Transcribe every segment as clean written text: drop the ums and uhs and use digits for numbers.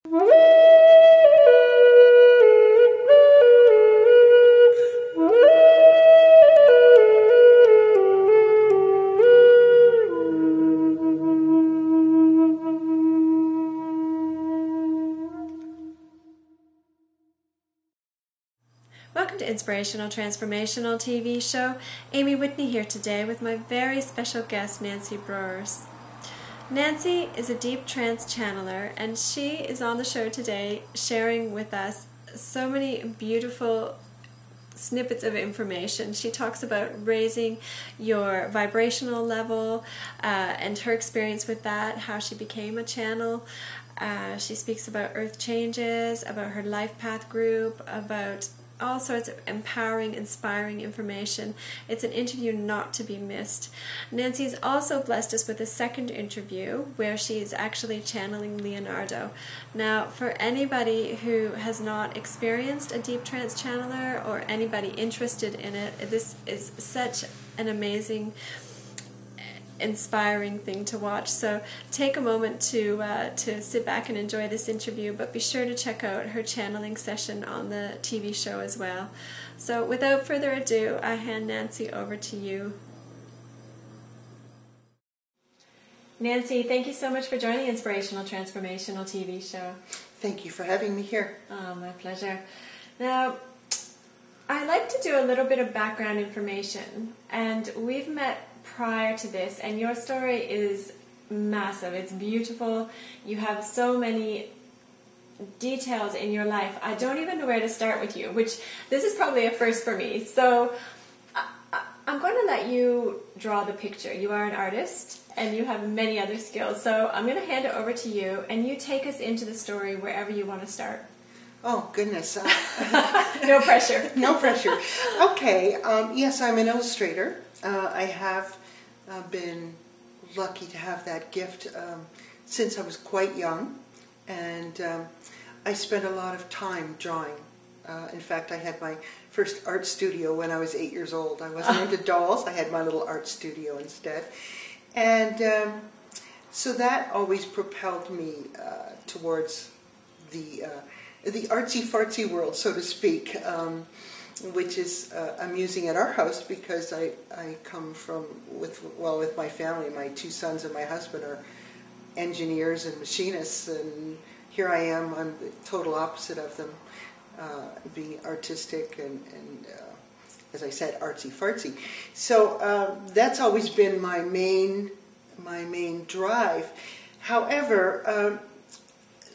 Welcome to Inspirational Transformational TV show. Amy Whitney here today with my very special guest, Nancy Breuers. Nancy is a deep trance channeler, and she is on the show today sharing with us so many beautiful snippets of information. She talks about raising your vibrational level and her experience with that, how she became a channel. She speaks about earth changes, about her life path group, about all sorts of empowering, inspiring information. It's an interview not to be missed. Nancy's also blessed us with a second interview where she's actually channeling Leonardo. Now, for anybody who has not experienced a deep trance channeler or anybody interested in it, this is such an amazing, inspiring thing to watch. So take a moment to sit back and enjoy this interview, but be sure to check out her channeling session on the TV show as well. So without further ado, I hand Nancy over to you. Nancy, thank you so much for joining the Inspirational Transformational TV show. Thank you for having me here. Oh, my pleasure. Now, I like to do a little bit of background information, and we've met prior to this, and your story is massive. It's beautiful. You have so many details in your life. I don't even know where to start with you, which this is probably a first for me. So I'm going to let you draw the picture. You are an artist and you have many other skills. So I'm going to hand it over to you, and you take us into the story wherever you want to start. Oh, goodness. No pressure. No pressure. Okay. Yes, I'm an illustrator. I have been lucky to have that gift since I was quite young, and I spent a lot of time drawing. In fact, I had my first art studio when I was 8 years old. I wasn't into dolls. I had my little art studio instead. And so that always propelled me towards the artsy-fartsy world, so to speak, which is amusing at our house because I come from, with my family. My two sons and my husband are engineers and machinists, and here I am, I'm the total opposite of them, being artistic and as I said, artsy-fartsy. So that's always been my main drive. However,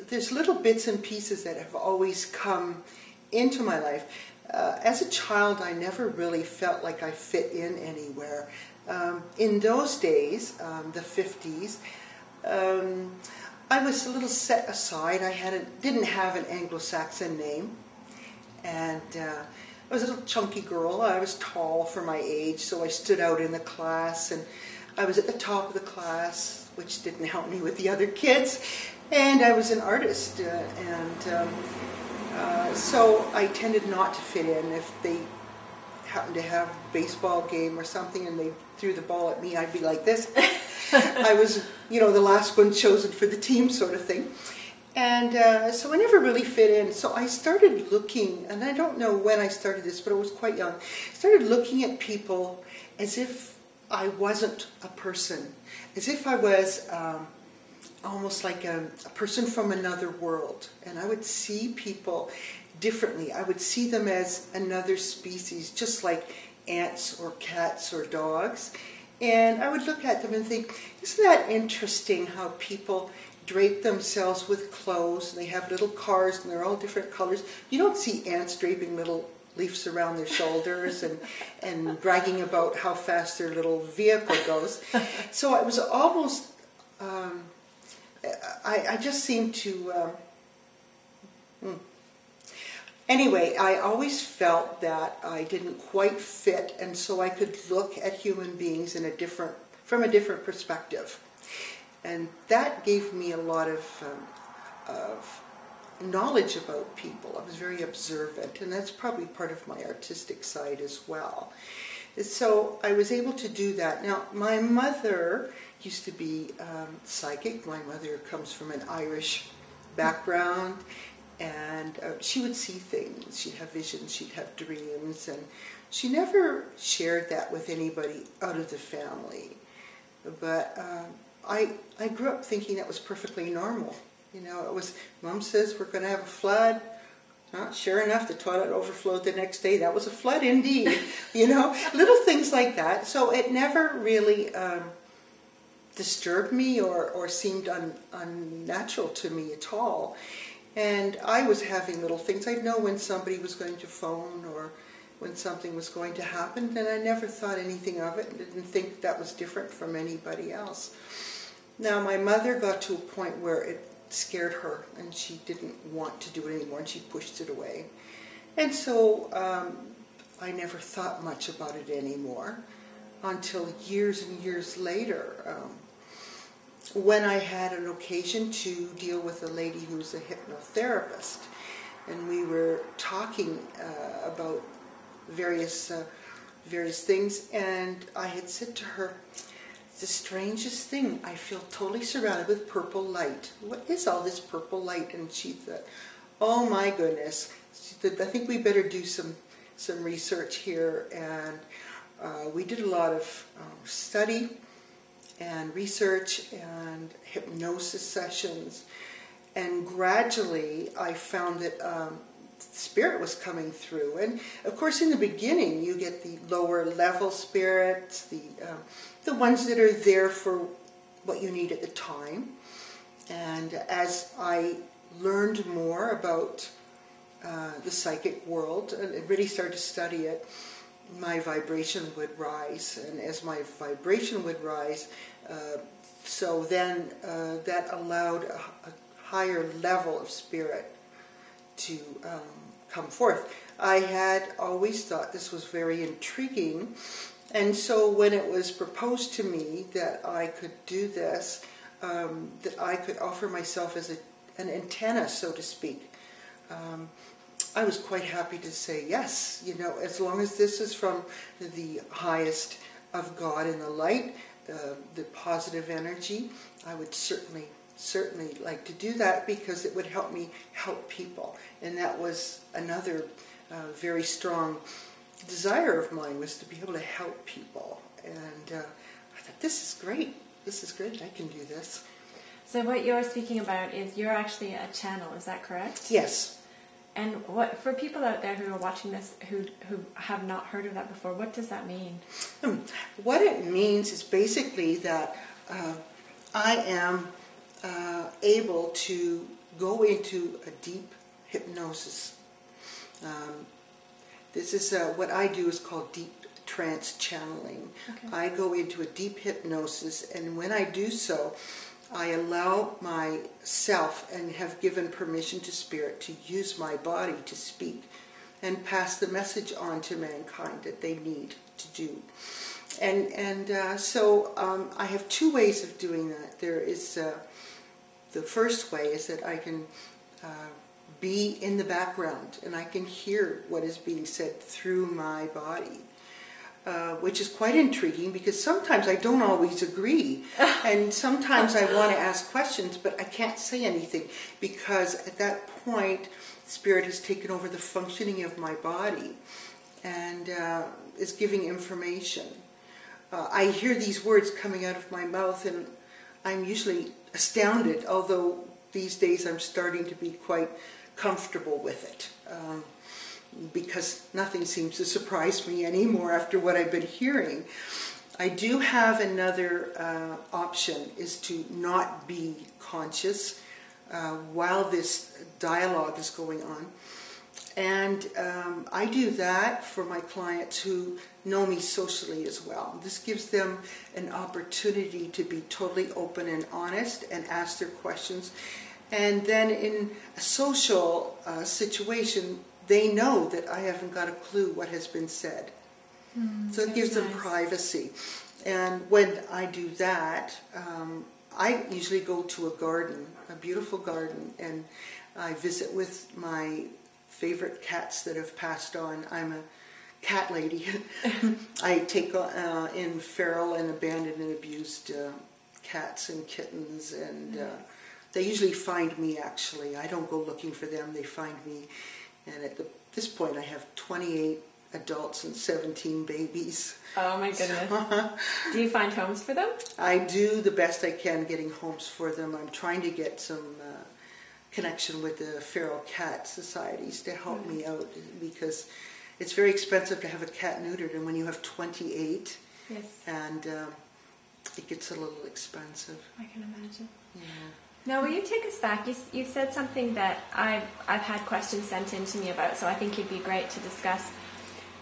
there's little bits and pieces that have always come into my life. As a child, I never really felt like I fit in anywhere. In those days, the 50s, I was a little set aside. I didn't have an Anglo-Saxon name, and I was a little chunky girl. I was tall for my age, so I stood out in the class, and I was at the top of the class, which didn't help me with the other kids. And I was an artist, so I tended not to fit in. If they happened to have a baseball game or something and they threw the ball at me, I'd be like this. I was, the last one chosen for the team sort of thing. And so I never really fit in. So I started looking, and I don't know when I started this, but I was quite young. I started looking at people as if I wasn't a person, as if I was almost like a person from another world. And I would see people differently. I would see them as another species, just like ants or cats or dogs. And I would look at them and think, isn't that interesting how people drape themselves with clothes, and they have little cars and they're all different colors. You don't see ants draping little leaves around their shoulders and bragging about how fast their little vehicle goes. So it was almost, I just seemed to, Anyway, I always felt that I didn't quite fit, and so I could look at human beings from a different perspective. And that gave me a lot of knowledge about people. I was very observant, and that's probably part of my artistic side as well. So I was able to do that. Now, my mother used to be psychic. My mother comes from an Irish background, and she would see things. She'd have visions, she'd have dreams, and she never shared that with anybody out of the family. But I grew up thinking that was perfectly normal. You know, it was, Mom says we're going to have a flood. Sure enough, the toilet overflowed the next day. That was a flood indeed. You know, little things like that. So it never really disturbed me or seemed unnatural to me at all. And I was having little things. I'd know when somebody was going to phone or when something was going to happen, and I never thought anything of it and didn't think that was different from anybody else. Now, my mother got to a point where it scared her and she didn't want to do it anymore, and she pushed it away. And so I never thought much about it anymore until years and years later, when I had an occasion to deal with a lady who's a hypnotherapist, and we were talking about various things, and I had said to her, the strangest thing, I feel totally surrounded with purple light. What is all this purple light? And she thought, oh my goodness. She said, I think we better do some research here. And we did a lot of study and research and hypnosis sessions. And gradually I found that spirit was coming through. And of course in the beginning you get the lower level spirits, the ones that are there for what you need at the time. And as I learned more about the psychic world and really started to study it, my vibration would rise. And as my vibration would rise, so then that allowed a higher level of spirit to come forth. I had always thought this was very intriguing. And so when it was proposed to me that I could do this, that I could offer myself as an antenna, so to speak, I was quite happy to say yes. You know, as long as this is from the highest of God and the light, the positive energy, I would certainly like to do that, because it would help me help people. And that was another very strong desire of mine, was to be able to help people. And I thought, this is great, I can do this. So what you're speaking about is you're actually a channel, is that correct? Yes. And what, for people out there who are watching this who have not heard of that before, what does that mean? What it means is basically that I am able to go into a deep hypnosis. This is what I do is called deep trance channeling. Okay. I go into a deep hypnosis, and when I do so, I allow myself and have given permission to Spirit to use my body to speak and pass the message on to mankind that they need to do. So I have two ways of doing that. There is the first way is that I can be in the background and I can hear what is being said through my body. Which is quite intriguing, because sometimes I don't always agree, and sometimes I want to ask questions, but I can't say anything, because at that point Spirit has taken over the functioning of my body and is giving information. I hear these words coming out of my mouth and I'm usually astounded, although these days I'm starting to be quite comfortable with it. Because nothing seems to surprise me anymore after what I've been hearing. I do have another option, is to not be conscious while this dialogue is going on. And I do that for my clients who know me socially as well. This gives them an opportunity to be totally open and honest and ask their questions. And then in a social situation, they know that I haven't got a clue what has been said. So it gives them privacy. And when I do that, I usually go to a garden, a beautiful garden, and I visit with my favorite cats that have passed on. I'm a cat lady. I take in feral and abandoned and abused cats and kittens and They usually find me, actually. I don't go looking for them, they find me. And at this point I have 28 adults and 17 babies. Oh my goodness. Do you find homes for them? I do the best I can getting homes for them. I'm trying to get some connection with the feral cat societies to help me out, because it's very expensive to have a cat neutered, and when you have 28, yes, and it gets a little expensive. I can imagine. Yeah. Now, will you take us back? You said something that I've had questions sent in to me about, so I think it'd be great to discuss.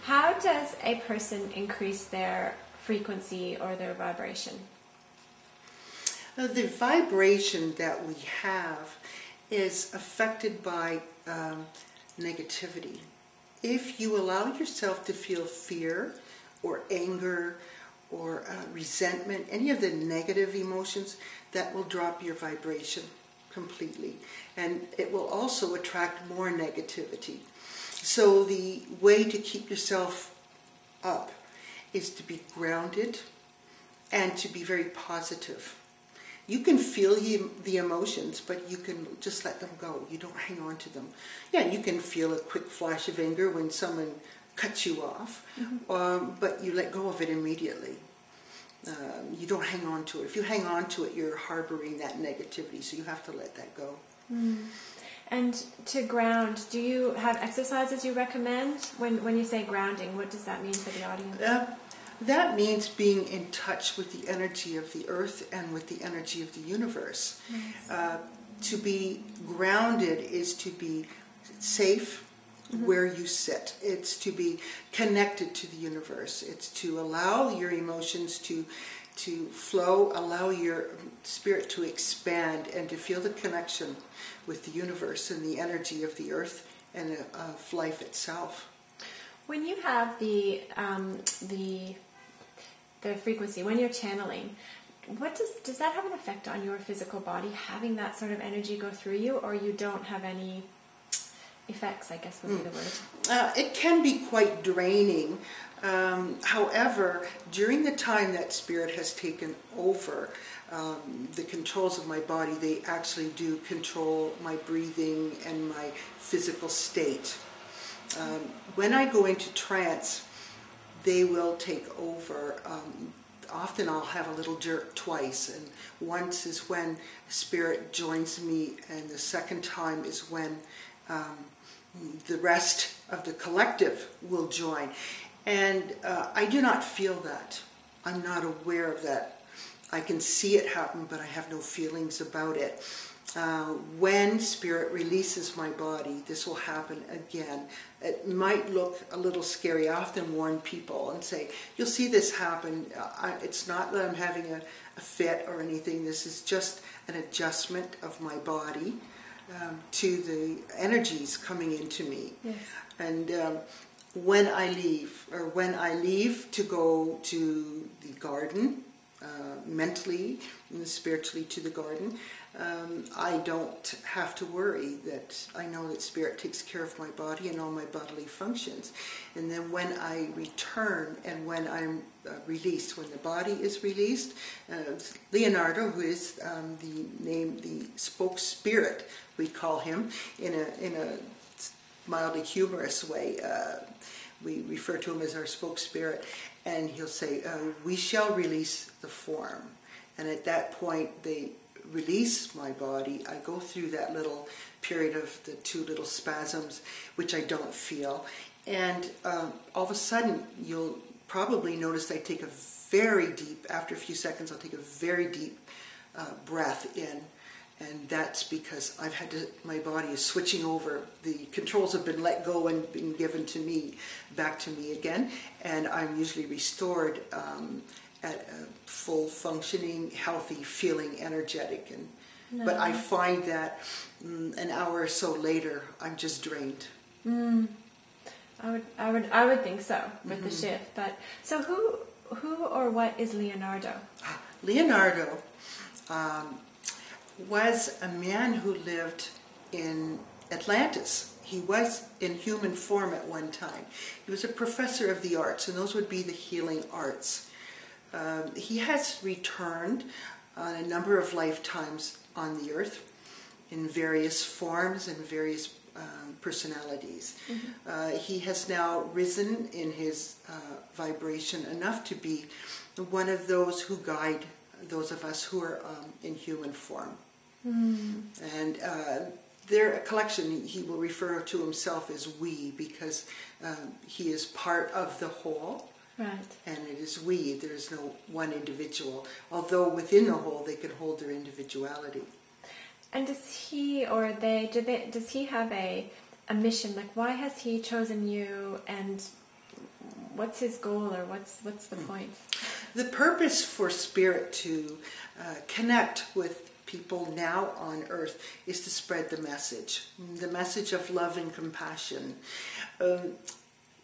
How does a person increase their frequency or their vibration? The vibration that we have is affected by negativity. If you allow yourself to feel fear or anger or resentment, any of the negative emotions, that will drop your vibration completely. And it will also attract more negativity. So the way to keep yourself up is to be grounded and to be very positive. You can feel the emotions, but you can just let them go. You don't hang on to them. Yeah, you can feel a quick flash of anger when someone cuts you off, but you let go of it immediately. You don't hang on to it. If you hang on to it, you're harboring that negativity, so you have to let that go. And to ground, do you have exercises you recommend? When you say grounding, what does that mean for the audience? That means being in touch with the energy of the earth and with the energy of the universe. Nice. To be grounded is to be safe where you sit. It's to be connected to the universe. It's to allow your emotions to flow, allow your spirit to expand, and to feel the connection with the universe and the energy of the earth and of life itself. When you have the frequency, when you're channeling, what does that have an effect on your physical body, having that sort of energy go through you, or you don't have any effects, I guess would be the word? It can be quite draining. However, during the time that spirit has taken over, the controls of my body, they actually do control my breathing and my physical state. When I go into trance, they will take over. Often I'll have a little jerk twice, and once is when spirit joins me, and the second time is when the rest of the collective will join. And I do not feel that. I'm not aware of that. I can see it happen, but I have no feelings about it. When spirit releases my body, this will happen again. It might look a little scary. I often warn people and say, you'll see this happen. It's not that I'm having a fit or anything. This is just an adjustment of my body to the energies coming into me. Yes. And when I leave to go to the garden, mentally and spiritually to the garden, I don't have to worry. That I know that spirit takes care of my body and all my bodily functions. And then when I return and when I'm released, when the body is released, Leonardo, who is the spoke spirit, we call him in a mildly humorous way. We refer to him as our spoke spirit, and he'll say, we shall release the form. And at that point, they release my body. I go through that little period of the two little spasms, which I don't feel. And all of a sudden, you'll probably notice I take a very deep, after a few seconds, I'll take a very deep breath in. And that's because my body is switching over. The controls have been let go and been given to me, back to me again. And I'm usually restored at a full functioning, healthy, feeling energetic. And but I find that an hour or so later, I'm just drained. I would think so with the shift. But so who or what is Leonardo? Leonardo was a man who lived in Atlantis. He was in human form at one time. He was a professor of the arts, and those would be the healing arts. He has returned on a number of lifetimes on the earth. in various forms and various personalities. He has now risen in his vibration enough to be one of those who guide those of us who are in human form. And they're a collection. He will refer to himself as we, because he is part of the whole. Right. And it is we. There is no one individual. Although within the whole they can hold their individuality. And does he or they, does he have a mission? Like, why has he chosen you, and what's his goal, or what's the point? The purpose for Spirit to connect with people now on earth is to spread the message of love and compassion.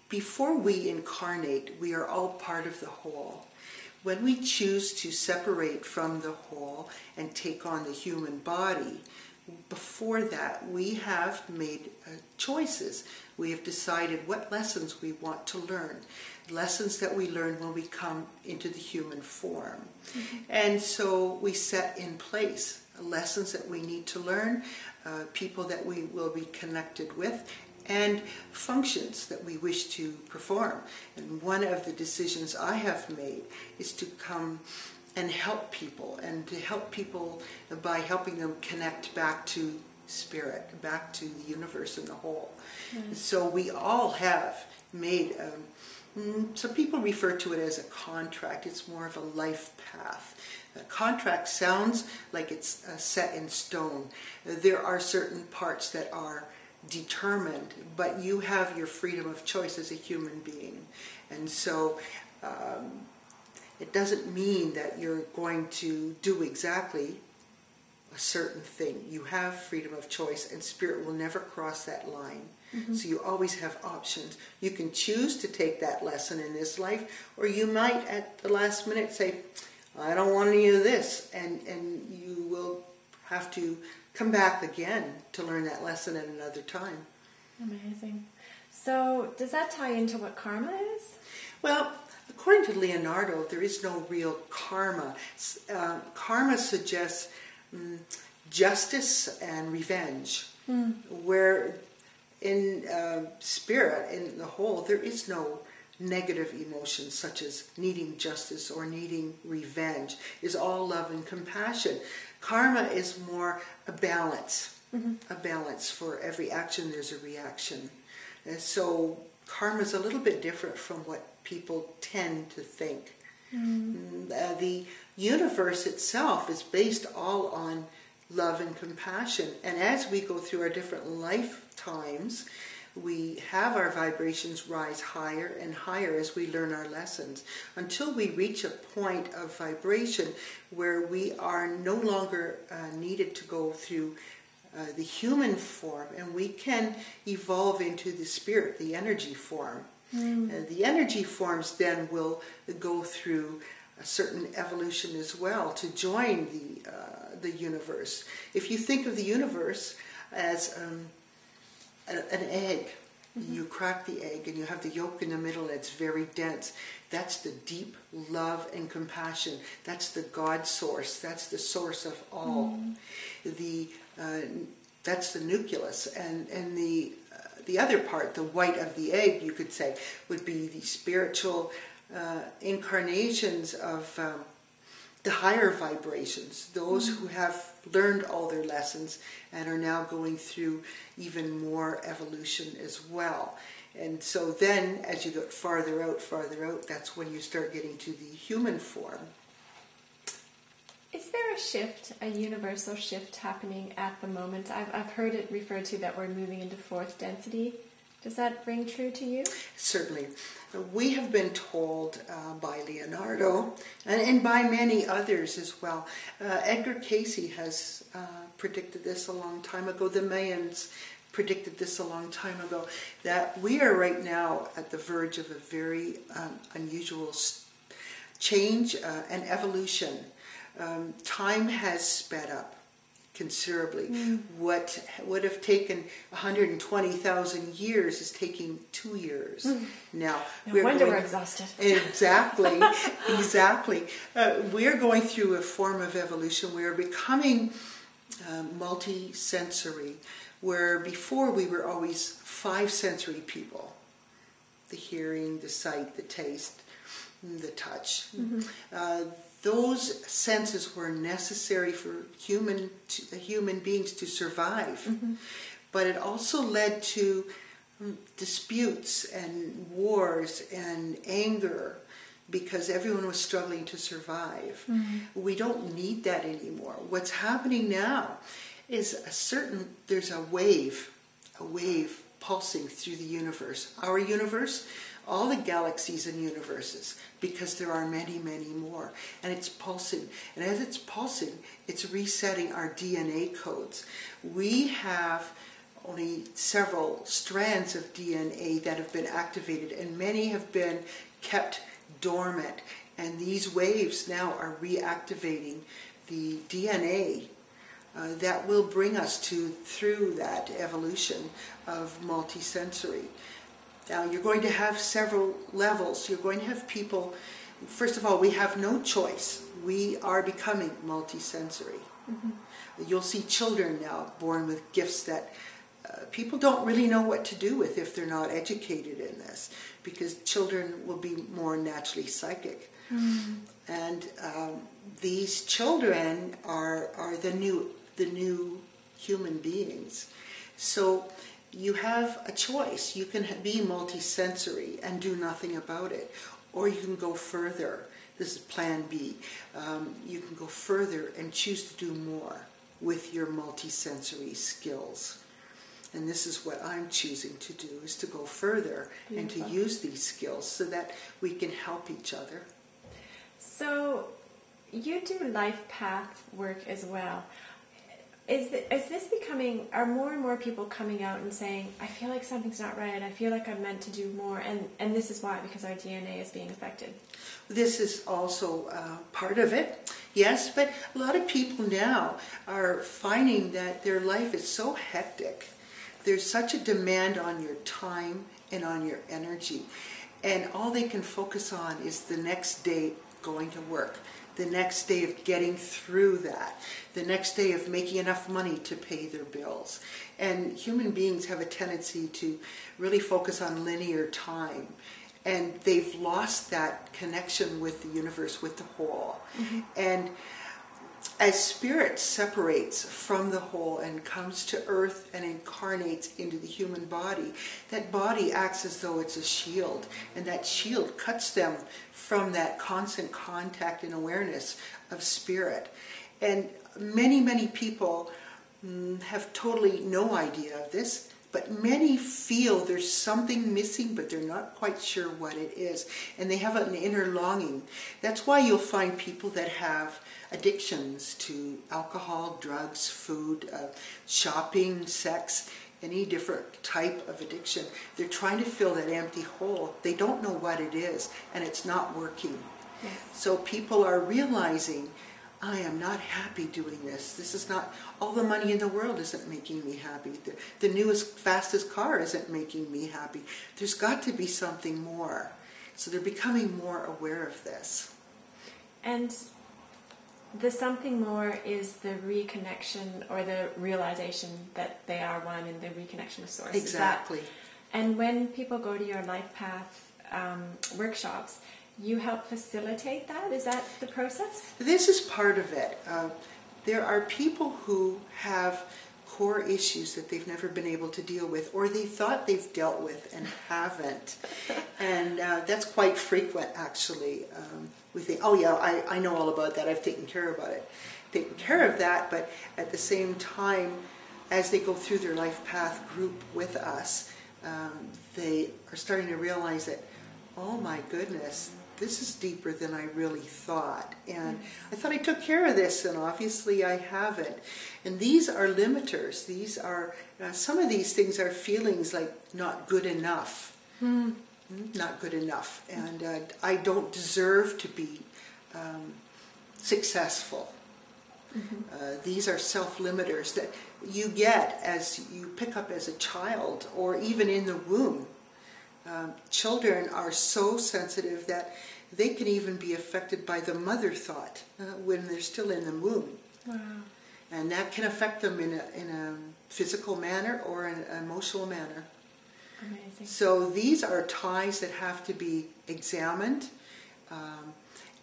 Before we incarnate, we are all part of the whole. When we choose to separate from the whole and take on the human body, before that we have made choices. We have decided what lessons we want to learn. Lessons that we learn when we come into the human form. And so we set in place lessons that we need to learn, people that we will be connected with, and functions that we wish to perform. And one of the decisions I have made is to come and help people, and to help people by helping them connect back to Spirit, back to the universe and the whole. So we all have made, some people refer to it as a contract. It's more of a life path. A contract sounds like it's set in stone. There are certain parts that are determined, but you have your freedom of choice as a human being. And so it doesn't mean that you're going to do exactly a certain thing. You have freedom of choice, and Spirit will never cross that line. So you always have options. You can choose to take that lesson in this life, or you might at the last minute say, I don't want any of this, and you will have to come back again to learn that lesson at another time. Amazing. So does that tie into what karma is? Well, according to Leonardo, there is no real karma. Karma suggests justice and revenge, where in Spirit, in the whole, there is no negative emotions such as needing justice or needing revenge. It's all love and compassion. Karma is more a balance. A balance. For every action there's a reaction. And so karma is a little bit different from what people tend to think. The universe itself is based all on love and compassion. And as we go through our different lifetimes, we have our vibrations rise higher and higher as we learn our lessons, until we reach a point of vibration where we are no longer needed to go through the human form, and we can evolve into the Spirit, the energy form. The energy forms then will go through a certain evolution as well to join the universe. If you think of the universe as an egg, you crack the egg and you have the yolk in the middle and it's very dense. That's the deep love and compassion. That's the God source. That's the source of all. That's the nucleus, and the other part, the white of the egg, you could say, would be the spiritual incarnations of the higher vibrations, those who have learned all their lessons and are now going through even more evolution as well. And so then, as you get farther out, that's when you start getting to the human form. Is there a shift, a universal shift happening at the moment? I've heard it referred to that we're moving into fourth density. Does that ring true to you? Certainly. We have been told by Leonardo and by many others as well. Edgar Cayce has predicted this a long time ago. The Mayans predicted this a long time ago, that we are right now at the verge of a very unusual change and evolution. Time has sped up considerably. What would have taken 120,000 years is taking 2 years now. No wonder we're exhausted. Exactly. We're going through a form of evolution. We are becoming multi-sensory, where before we were always 5 sensory people: the hearing, the sight, the taste, the touch. Those senses were necessary for human beings to survive. But it also led to disputes and wars and anger, because everyone was struggling to survive. We don't need that anymore. What's happening now is there's a wave pulsing through the universe. Our universe, all the galaxies and universes, because there are many, many more. And it's pulsing. And as it's pulsing, it's resetting our DNA codes. We have only several strands of DNA that have been activated, and many have been kept dormant. And these waves now are reactivating the DNA that will bring us through that evolution of multisensory. Now, you're going to have several levels. You're going to have people, first of all, we have no choice. We are becoming multisensory. You'll see children now born with gifts that people don't really know what to do with if they're not educated in this, because children will be more naturally psychic. And these children are the new human beings. So you have a choice. You can be multisensory and do nothing about it, or you can go further. This is plan B. You can go further and choose to do more with your multisensory skills. And this is what I'm choosing to do, is to go further and to use these skills so that we can help each other. So you do life path work as well. Is this becoming, are more and more people coming out and saying, I feel like something's not right, I feel like I'm meant to do more, and this is why, because our DNA is being affected? This is also part of it, yes, but a lot of people now are finding that their life is so hectic. There's such a demand on your time and on your energy, and all they can focus on is the next day going to work, the next day of getting through that, the next day of making enough money to pay their bills. And human beings have a tendency to really focus on linear time, and they've lost that connection with the universe, with the whole. And as spirit separates from the whole and comes to earth and incarnates into the human body, that body acts as though it's a shield, and that shield cuts them from that constant contact and awareness of spirit. And many, many people have totally no idea of this, but many feel there's something missing, but they're not quite sure what it is. And they have an inner longing. That's why you'll find people that have addictions to alcohol, drugs, food, shopping, sex, any different type of addiction. They're trying to fill that empty hole. They don't know what it is, and it's not working. Yes. So people are realizing, I am not happy doing this. This is not, all the money in the world isn't making me happy. The newest, fastest car isn't making me happy. There's got to be something more. So they're becoming more aware of this. And the something more is the reconnection, or the realization that they are one, and the reconnection with Source. Exactly. And when people go to your life path workshops, you help facilitate that? Is that the process? This is part of it. There are people who have core issues that they've never been able to deal with, or they thought they've dealt with and haven't. And that's quite frequent, actually. We think, oh yeah, I know all about that, I've taken care of that, but at the same time, as they go through their life path group with us, they are starting to realize that, oh my goodness, this is deeper than I really thought. And I thought I took care of this, and obviously I haven't. And these are limiters. These are, some of these things are feelings like not good enough. Not good enough. And I don't deserve to be successful. These are self-limiters that you get as you pick up as a child, or even in the womb. Children are so sensitive that they can even be affected by the mother thought when they're still in the womb. Wow. And that can affect them in a physical manner or an emotional manner. Amazing. So these are ties that have to be examined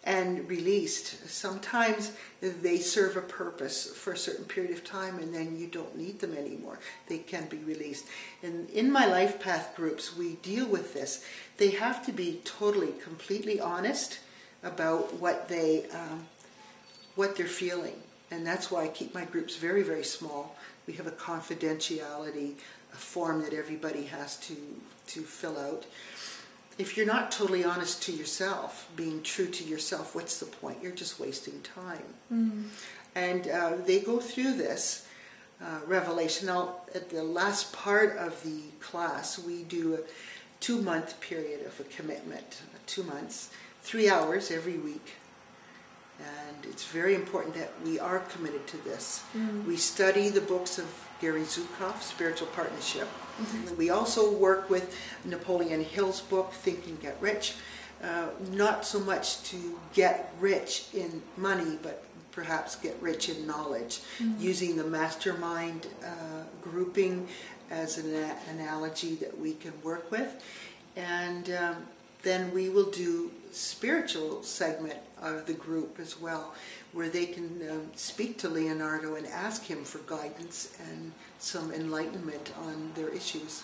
and released. Sometimes they serve a purpose for a certain period of time and then you don't need them anymore. They can be released. And in my life path groups, we deal with this. They have to be totally, completely honest about what they're feeling. And that's why I keep my groups very, very small. We have a confidentiality form that everybody has to fill out. If you're not totally honest to yourself, being true to yourself, what's the point? You're just wasting time. And they go through this revelation. Now, at the last part of the class, we do a 2-month period of a commitment, 2 months, 3 hours every week. And it's very important that we are committed to this. We study the books of Gary Zukav, Spiritual Partnership. We also work with Napoleon Hill's book, Think and Get Rich. Not so much to get rich in money, but perhaps get rich in knowledge, using the mastermind grouping as an analogy that we can work with. And then we will do spiritual segment of the group as well, where they can speak to Leonardo and ask him for guidance and some enlightenment on their issues.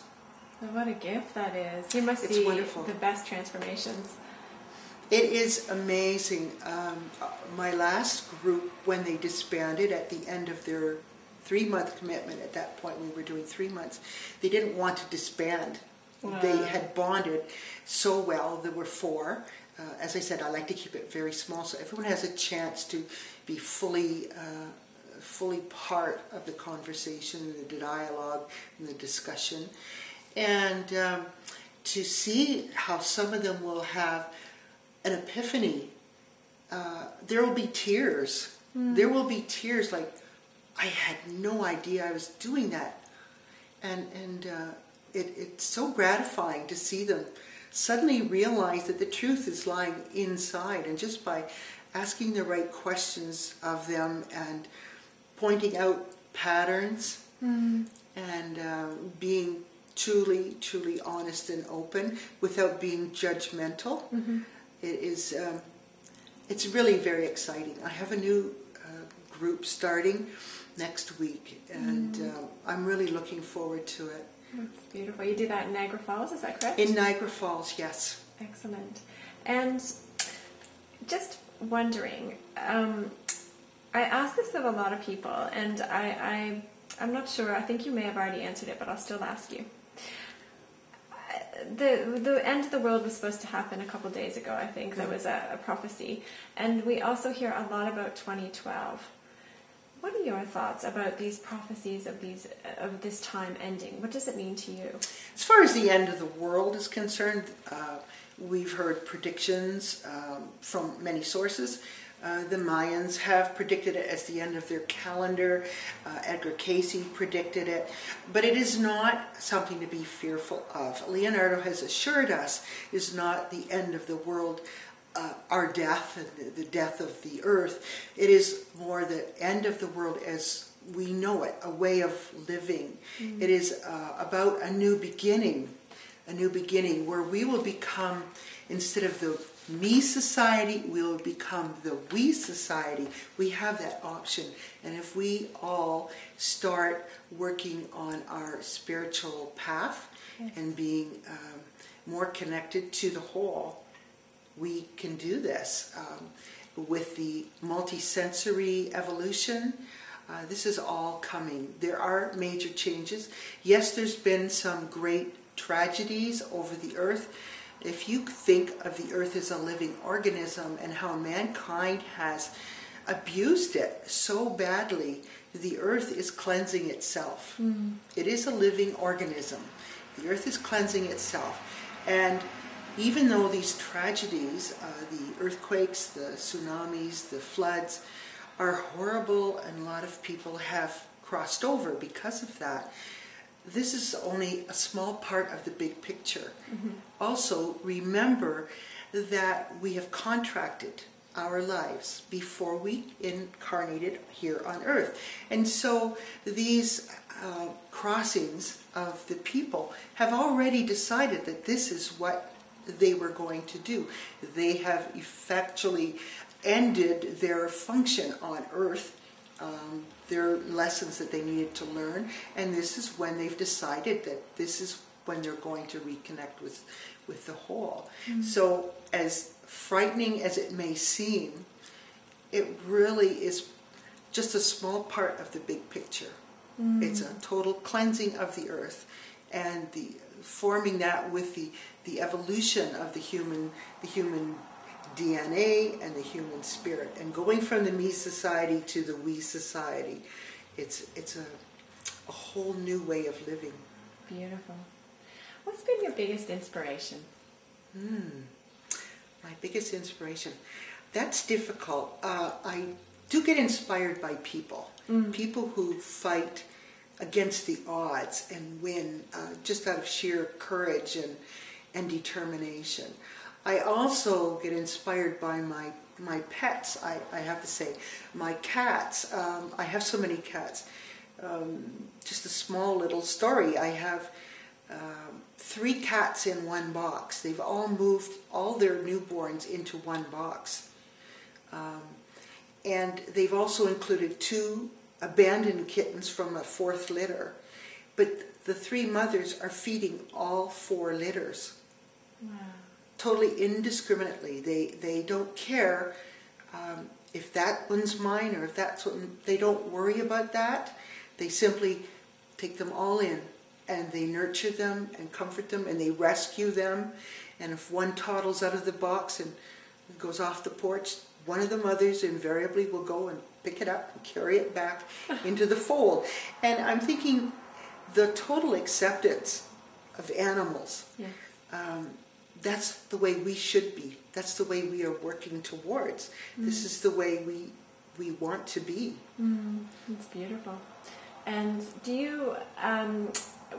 Oh, what a gift that is. He must It's see wonderful. the best transformations. It is amazing. My last group, when they disbanded at the end of their 3-month commitment, at that point we were doing 3 months, they didn't want to disband. Wow. They had bonded so well. There were 4. As I said, I like to keep it very small so everyone has a chance to be fully part of the conversation, the dialogue, and the discussion. And to see how some of them will have an epiphany. There will be tears. There will be tears like, I had no idea I was doing that. And it's so gratifying to see them suddenly realize that the truth is lying inside. And just by asking the right questions of them and pointing out patterns and being truly, truly honest and open without being judgmental, it's really very exciting. I have a new group starting next week, and I'm really looking forward to it. That's beautiful. You do that in Niagara Falls, is that correct? In Niagara Falls, yes. Excellent. And just wondering, I ask this of a lot of people, and I'm not sure, I think you may have already answered it, but I'll still ask you. The end of the world was supposed to happen a couple days ago, I think. There was a prophecy. And we also hear a lot about 2012. What are your thoughts about these prophecies of this time ending? What does it mean to you? As far as the end of the world is concerned, we've heard predictions from many sources. The Mayans have predicted it as the end of their calendar. Edgar Cayce predicted it. But it is not something to be fearful of. Leonardo has assured us it is not the end of the world, our death, and the death of the earth. It is more the end of the world as we know it, a way of living. It is about a new beginning where we will become, instead of the me society, we will become the we society. We have that option. And if we all start working on our spiritual path and being more connected to the whole, we can do this. With the multisensory evolution, this is all coming. There are major changes. Yes, there's been some great tragedies over the earth. If you think of the earth as a living organism and how mankind has abused it so badly, the earth is cleansing itself. It is a living organism. The earth is cleansing itself. And even though these tragedies, the earthquakes, the tsunamis, the floods, are horrible and a lot of people have crossed over because of that, this is only a small part of the big picture. Also, remember that we have contracted our lives before we incarnated here on earth. And so these crossings of the people have already decided that this is what they were going to do. They have effectually ended their function on earth, their lessons that they needed to learn, and this is when they've decided that this is when they're going to reconnect with the whole. So as frightening as it may seem, it really is just a small part of the big picture. It's a total cleansing of the earth, and the forming that with the evolution of the human DNA and the human spirit, and going from the me society to the we society. It's a whole new way of living. Beautiful. What's been your biggest inspiration? My biggest inspiration. That's difficult. I do get inspired by people. People who fight against the odds and win just out of sheer courage and determination. I also get inspired by my pets, I have to say. My cats. I have so many cats. Just a small little story. I have 3 cats in one box. They've all moved all their newborns into one box. And they've also included 2 abandoned kittens from a 4th litter. But the 3 mothers are feeding all 4 litters. Wow. Totally indiscriminately. They don't care if that one's mine or if that's what. They don't worry about that. They simply take them all in, and they nurture them and comfort them, and they rescue them. And if one toddles out of the box and goes off the porch, one of the mothers invariably will go and pick it up and carry it back into the fold. And I'm thinking the total acceptance of animals, Yes. that's the way we should be. That's the way we are working towards. This is the way we want to be. It's beautiful. And do you,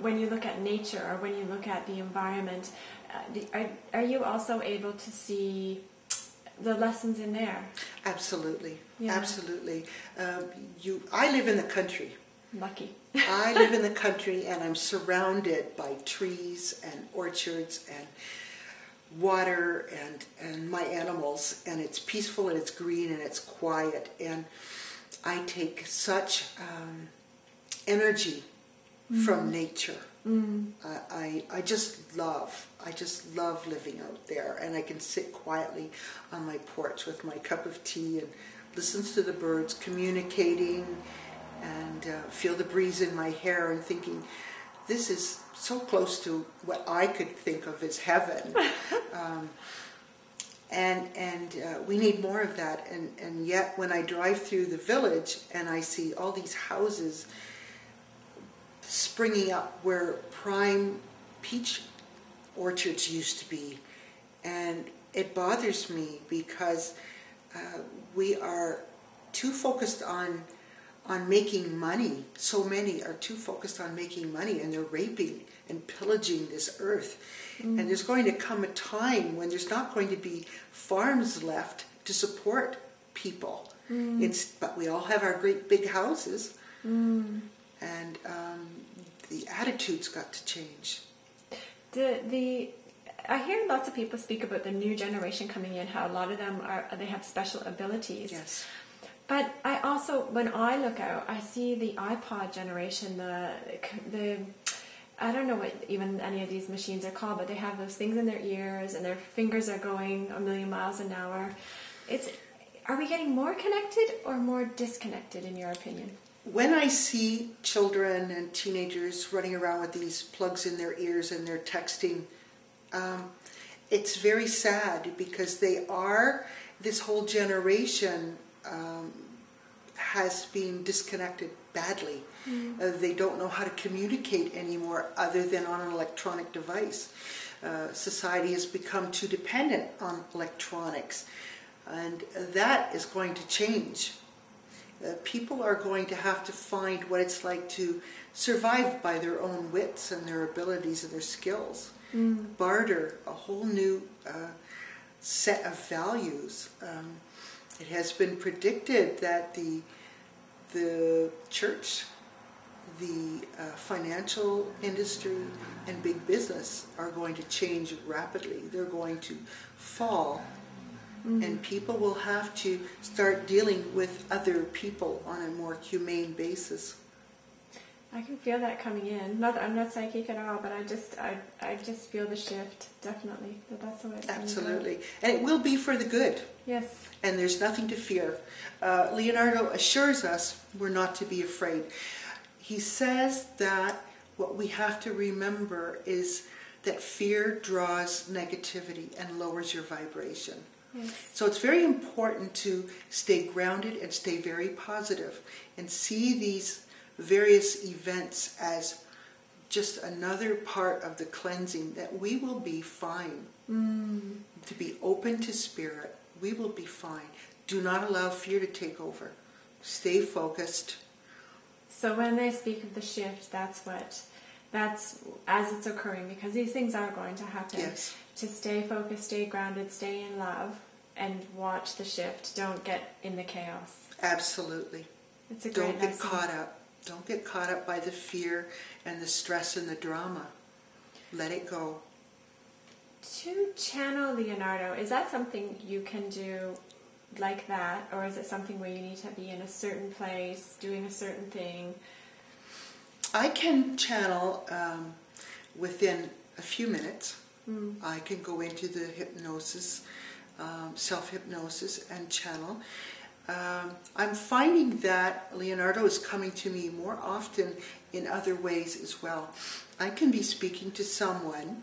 when you look at nature or when you look at the environment, are you also able to see the lessons in there? Absolutely. Yeah. Absolutely. I live in the country. Lucky. I live in the country, and I'm surrounded by trees and orchards and water and my animals, and it's peaceful and it's green and it's quiet, and I take such energy from nature. I just love living out there, and I can sit quietly on my porch with my cup of tea and listen to the birds communicating, and feel the breeze in my hair, and thinking, this is so close to what I could think of as heaven. And we need more of that. And yet when I drive through the village and I see all these houses springing up where prime peach orchards used to be, and it bothers me because we are too focused on making money. So many are too focused on making money, and they're raping and pillaging this earth. And there's going to come a time when there's not going to be farms left to support people. But we all have our great big houses, and the attitude's got to change. I hear lots of people speak about the new generation coming in, how a lot of them they have special abilities. Yes. But I also, when I look out, I see the iPod generation, the I don't know what even any of these machines are called, but they have those things in their ears and their fingers are going a million miles an hour. Are we getting more connected or more disconnected, in your opinion? When I see children and teenagers running around with these plugs in their ears and they're texting, it's very sad, because this whole generation has been disconnected badly. They don't know how to communicate anymore other than on an electronic device. Society has become too dependent on electronics, and that is going to change. People are going to have to find what it's like to survive by their own wits and their abilities and their skills. Barter a whole new set of values. It has been predicted that the church, the financial industry, and big business are going to change rapidly. They're going to fall, and people will have to start dealing with other people on a more humane basis. I can feel that coming in. I'm not psychic at all, but I just feel the shift, definitely. That's the way it's Absolutely. And it will be for the good. Yes. And there's nothing to fear. Leonardo assures us we're not to be afraid. He says that what we have to remember is that fear draws negativity and lowers your vibration. Yes. So it's very important to stay grounded and stay very positive and see these various events as just another part of the cleansing, that we will be fine. To be open to spirit, we will be fine. Do not allow fear to take over. Stay focused. So when they speak of the shift, that's as it's occurring, because these things are going to happen. Yes. To stay focused, stay grounded, stay in love, and watch the shift. Don't get in the chaos. Absolutely. It's a great Don't get lesson. caught up. Don't get caught up by the fear and the stress and the drama. Let it go. To channel Leonardo, is that something you can do like that, or is it something where you need to be in a certain place, doing a certain thing? I can channel within a few minutes. I can go into the hypnosis, self-hypnosis, and channel. I'm finding that Leonardo is coming to me more often in other ways as well. I can be speaking to someone,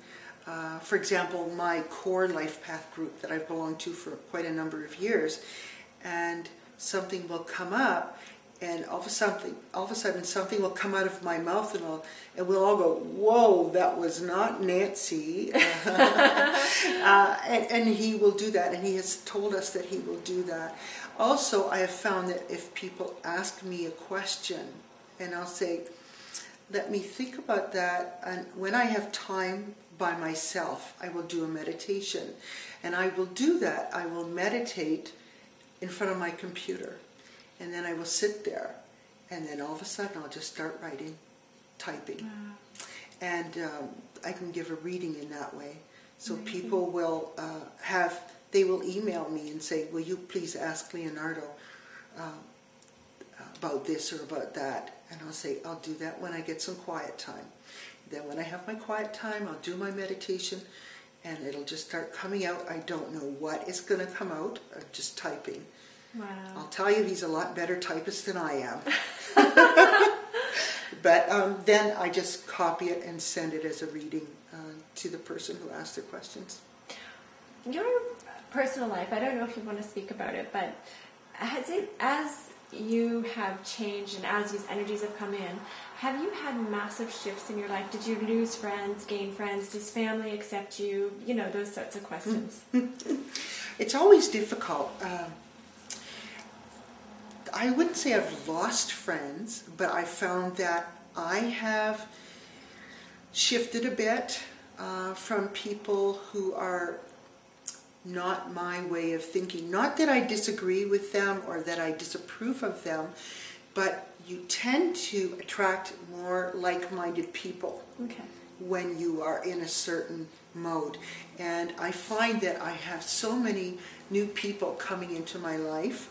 for example, my core life path group that I've belonged to for quite a number of years, and something will come up, and all of a sudden something will come out of my mouth, and we'll all go, "Whoa, that was not Nancy." And he will do that, and he has told us that he will do that. Also, I have found that if people ask me a question, and I'll say, "Let me think about that," and when I have time by myself, I will do a meditation, and I will do that. I will meditate in front of my computer. And then I will sit there, and then all of a sudden I'll just start writing, typing. Wow. And I can give a reading in that way. So people will they will email me and say, "Will you please ask Leonardo about this or about that?" And I'll say, "I'll do that when I get some quiet time." Then when I have my quiet time, I'll do my meditation, and it'll just start coming out. I don't know what is going to come out. I'm just typing. Wow. I'll tell you, he's a lot better typist than I am. But then I just copy it and send it as a reading to the person who asked the questions. Your personal life, I don't know if you want to speak about it, but as you have changed and as these energies have come in, have you had massive shifts in your life? Did you lose friends, gain friends? Does family accept you? You know, those sorts of questions. It's always difficult. I wouldn't say I've lost friends, but I found that I have shifted a bit from people who are not my way of thinking. Not that I disagree with them or that I disapprove of them, but you tend to attract more like-minded people when you are in a certain mode. And I find that I have so many new people coming into my life.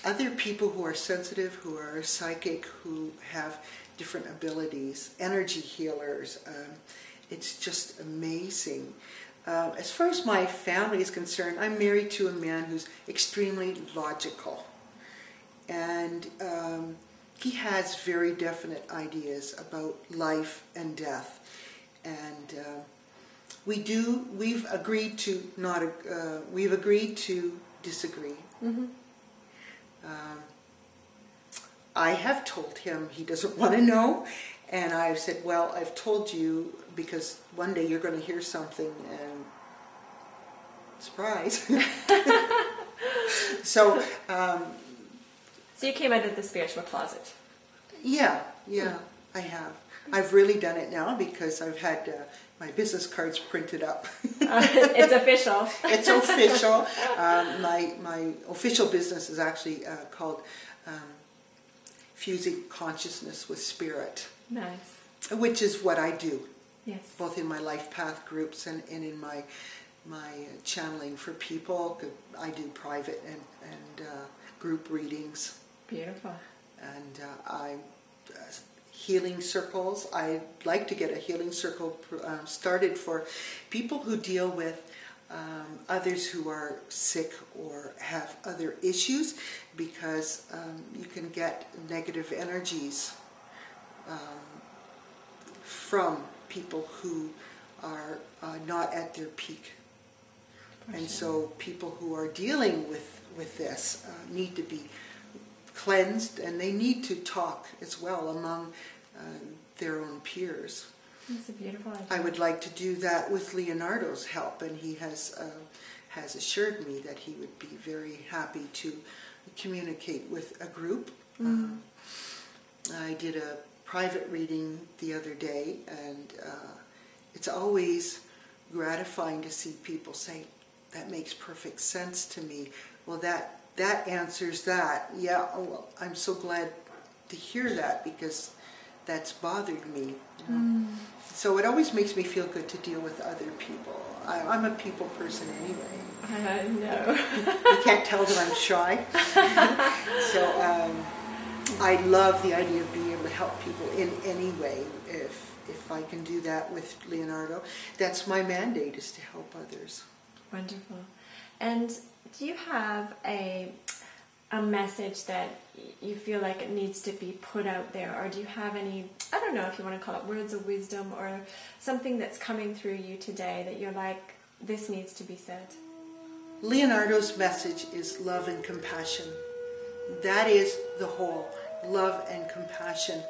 Other people who are sensitive, who are psychic, who have different abilities, energy healers. It's just amazing. As far as my family is concerned, I'm married to a man who's extremely logical. And he has very definite ideas about life and death. And we've agreed to disagree. I have told him he doesn't want to know, and I've said, well, I've told you because one day you're going to hear something and surprise. So you came out of the spiritual closet. Yeah, I have. I've really done it now because I've had my business cards printed up. It's official. It's official. My official business is actually called Fusing Consciousness with Spirit. Nice. Which is what I do. Yes. Both in my life path groups and in my channeling for people. I do private and group readings. Beautiful. And healing circles. I'd like to get a healing circle started for people who deal with others who are sick or have other issues, because you can get negative energies from people who are not at their peak. And so people who are dealing with this need to be cleansed, and they need to talk as well among their own peers. That's a beautiful idea. I would like to do that with Leonardo's help, and he has assured me that he would be very happy to communicate with a group. I did a private reading the other day, and it's always gratifying to see people say, that makes perfect sense to me. Well, that answers that. Yeah, well, I'm so glad to hear that, because that's bothered me. You know? So it always makes me feel good to deal with other people. I'm a people person anyway. I know. You can't tell that I'm shy. So I love the idea of being able to help people in any way. If I can do that with Leonardo, that's my mandate, is to help others. Wonderful. And do you have a message that you feel like it needs to be put out there, or do you have any, I don't know if you want to call it words of wisdom, or something that's coming through you today that you're like, this needs to be said? Leonardo's message is love and compassion. That is the whole, love and compassion.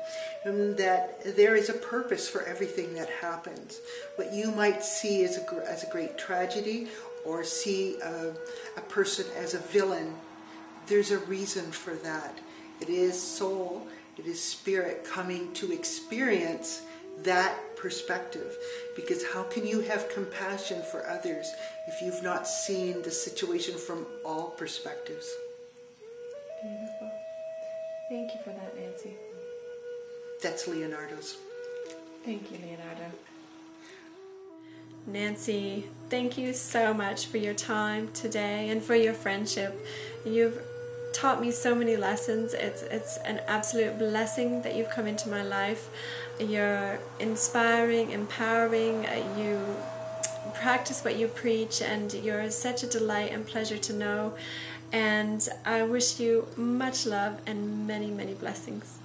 And that there is a purpose for everything that happens. What you might see as a great tragedy, or see a person as a villain, there's a reason for that. It is soul, it is spirit coming to experience that perspective. Because how can you have compassion for others if you've not seen the situation from all perspectives? Beautiful. Thank you for that, Nancy. That's Leonardo's. Thank you, Leonardo. Nancy, thank you so much for your time today and for your friendship. You've taught me so many lessons. It's an absolute blessing that you've come into my life. You're inspiring, empowering. You practice what you preach, and you're such a delight and pleasure to know. And I wish you much love and many, many blessings.